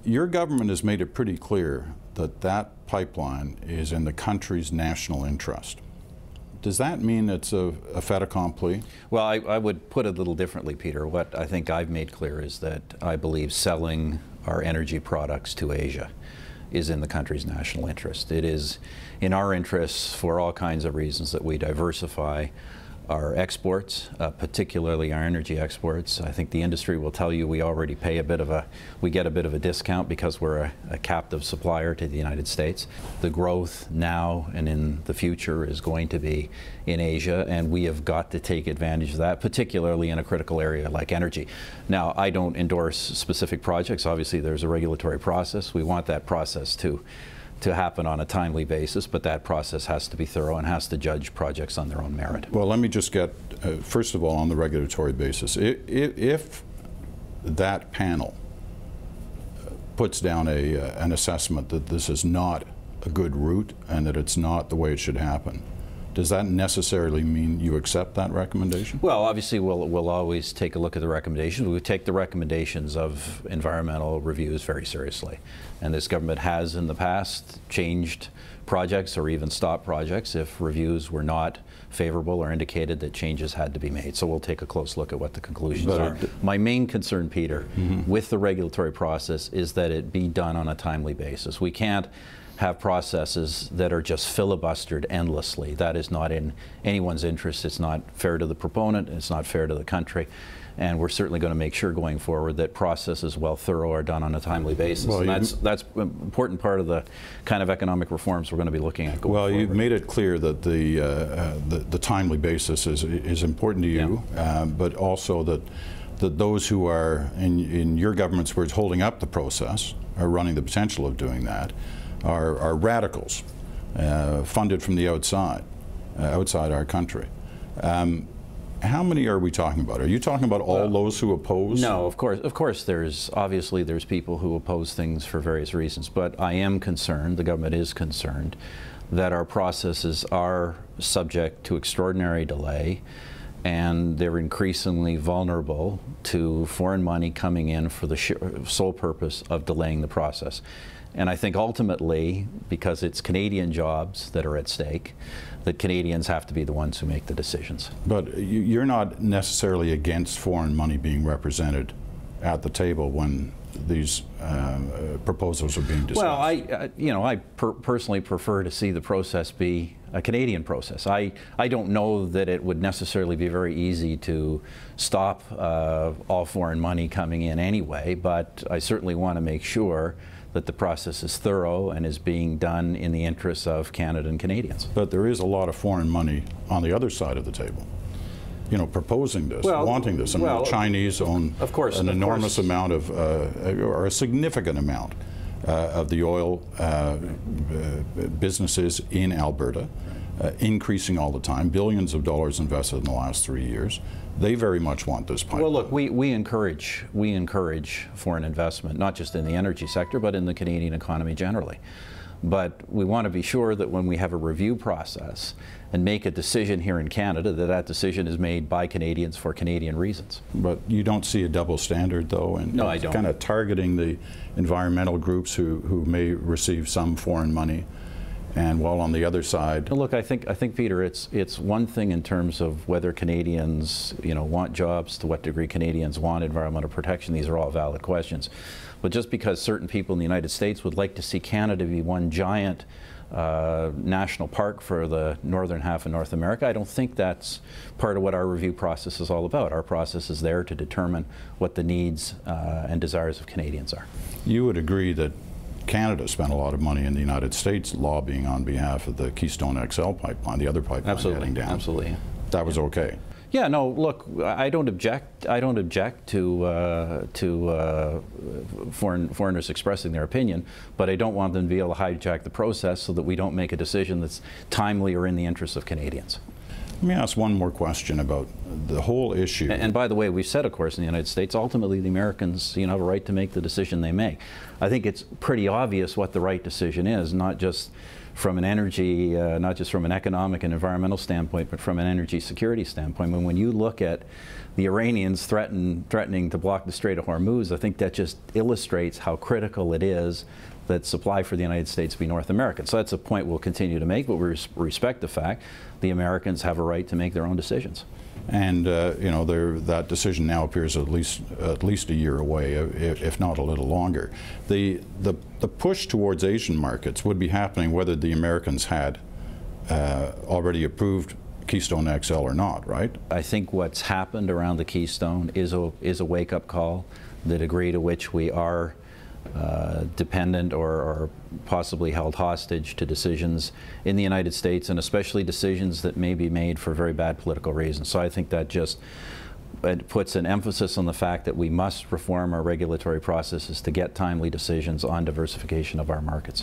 your government has made it pretty clear that that pipeline is in the country's national interest. Does that mean it's a fait accompli? Well, I would put it a little differently, Peter. What I think I've made clear is that I believe selling our energy products to Asia is in the country's national interest. It is in our interests for all kinds of reasons that we diversify our exports, particularly our energy exports. I think the industry will tell you we already pay we get a bit of a discount because we're a captive supplier to the United States. The growth now and in the future is going to be in Asia, and we have got to take advantage of that, particularly in a critical area like energy. Now, I don't endorse specific projects. Obviously, there's a regulatory process. We want that process to happen on a timely basis, but that process has to be thorough and has to judge projects on their own merit. Well, let me just get, first of all, on the regulatory basis. If that panel puts down an assessment that this is not a good route and that it's not the way it should happen, does that necessarily mean you accept that recommendation? Well, obviously we'll always take a look at the recommendations. We take the recommendations of environmental reviews very seriously. And this government has in the past changed projects or even stopped projects if reviews were not favorable or indicated that changes had to be made. So we'll take a close look at what the conclusions are. My main concern, Peter, with the regulatory process is that it be done on a timely basis. We can't have processes that are just filibustered endlessly. That is not in anyone's interest. It's not fair to the proponent. It's not fair to the country. And we're certainly going to make sure going forward that processes, while thorough, are done on a timely basis. Well, and that's an important part of the kind of economic reforms we're going to be looking at going forward. Well, you've made it clear that the timely basis is important to you, but also that those who are, in your government's words, holding up the process, are running the potential of doing that, are radicals, funded from the outside our country. How many are we talking about? Are you talking about all those who oppose? No, of course obviously there's people who oppose things for various reasons, but I am concerned, the government is concerned, that our processes are subject to extraordinary delay, and they're increasingly vulnerable to foreign money coming in for the sole purpose of delaying the process. And I think ultimately, because it's Canadian jobs that are at stake, that Canadians have to be the ones who make the decisions. But you're not necessarily against foreign money being represented at the table when these proposals are being discussed? Well, I personally prefer to see the process be a Canadian process. I don't know that it would necessarily be very easy to stop all foreign money coming in anyway, but I certainly want to make sure that the process is thorough and is being done in the interests of Canada and Canadians. But there is a lot of foreign money on the other side of the table, you know, proposing this, wanting this. I mean, the Chinese own an enormous amount of, or a significant amount of the oil businesses in Alberta, increasing all the time, billions of dollars invested in the last 3 years. They very much want this pipeline. Well, look, we encourage foreign investment, not just in the energy sector, but in the Canadian economy generally. But we want to be sure that when we have a review process and make a decision here in Canada, that decision is made by Canadians for Canadian reasons. But you don't see a double standard, though, and no, I don't. Kind of targeting the environmental groups who may receive some foreign money, and while on the other side. Look, I think, Peter, it's one thing in terms of whether Canadians, want jobs, to what degree Canadians want environmental protection. These are all valid questions. But just because certain people in the United States would like to see Canada be one giant national park for the northern half of North America, I don't think that's part of what our review process is all about. Our process is there to determine what the needs and desires of Canadians are. You would agree that Canada spent a lot of money in the United States lobbying on behalf of the Keystone XL pipeline, the other pipeline heading down. Absolutely. That was okay. Yeah, no, look, I don't object to foreigners expressing their opinion, but I don't want them to be able to hijack the process so that we don't make a decision that's timely or in the interests of Canadians. Let me ask one more question about the whole issue. And by the way, we've said, of course, in the United States, ultimately the Americans, have a right to make the decision they make. I think it's pretty obvious what the right decision is, not just from an energy, not just from an economic and environmental standpoint, but from an energy security standpoint. When you look at the Iranians threatening to block the Strait of Hormuz, I think that just illustrates how critical it is that supply for the United States be North American. So that's a point we'll continue to make, but we respect the fact the Americans have a right to make their own decisions. And that decision now appears at least a year away, if not a little longer. The push towards Asian markets would be happening whether the Americans had already approved Keystone XL or not, right? I think what's happened around the Keystone is a wake-up call. The degree to which we are dependent or possibly held hostage to decisions in the United States, and especially decisions that may be made for very bad political reasons. So I think that just it puts an emphasis on the fact that we must reform our regulatory processes to get timely decisions on diversification of our markets.